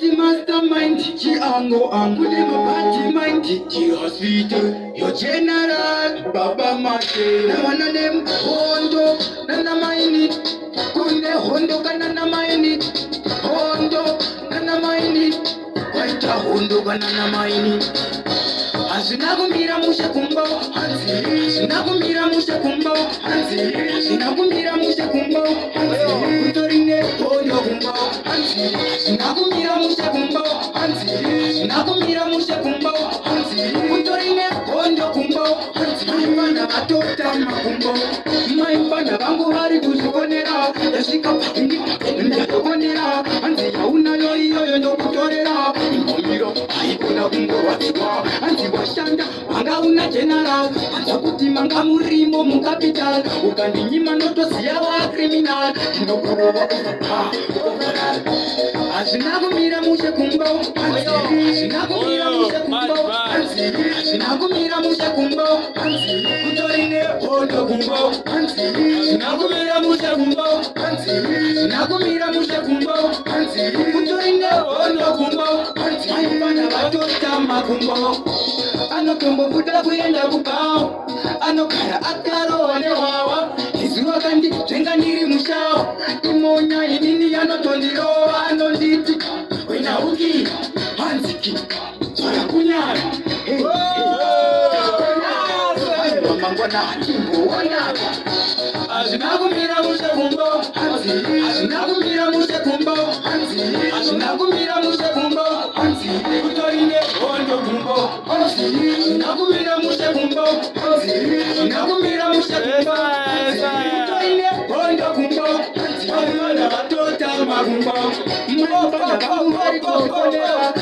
the mastermind, Chiango Angule Mabati mind, the hospital, your general, Baba Mate, Namana name, Hondo, Nana Maini, Kunde Hondo Kanana Maini, Hondo, Nana Maini, Kwaita Hondo Kanana Maini. Asinakumira musha kumbo, asinakumira musha kumbo, asinakumira musha kumbo, kutorine hondo kumbo, asinakumira musha kumbo, asinakumira musha kumbo, kutorine hondo kumbo, maimana batota makumbo, maimana bangu hari kuzikonera, yasika pakindi ndakonera, anzi yauna yoyo ndokutorera, impomiro aikona kumbo watiwa, anzi washanda manga una general, anza kuti manga murimo mu capital, ukandinyima notosiya wa criminal, ndinokurowa asinakumira mushe kumbo, asinakumira mushe kumbo, asinakumira mushe kumbo, kutorine hondo kumbo, asinakumira mushe kumbo, asinakumira mushe kumbo, kutorine hondo kumbo, maimana batota makumbo, anokombo kuta kuyenda kubao, anokara ataro anewawa, izuwa kandi twenga ndiri mushao, imonya inini anotondirowa anonditi, wena uki, hanziki, zora kunyara, mangwana timbo wanaka, asinakumira mushe kumbo, asinakumira mushe kumbo, asinakumira mushe kumbo, kutorine hondo kumbo, asinakumira mushe kumbo, asinakumira mushe kumbo, kutorine hondo kumbo, maimana batota makumbo, maimana bangu hari kuzikonera,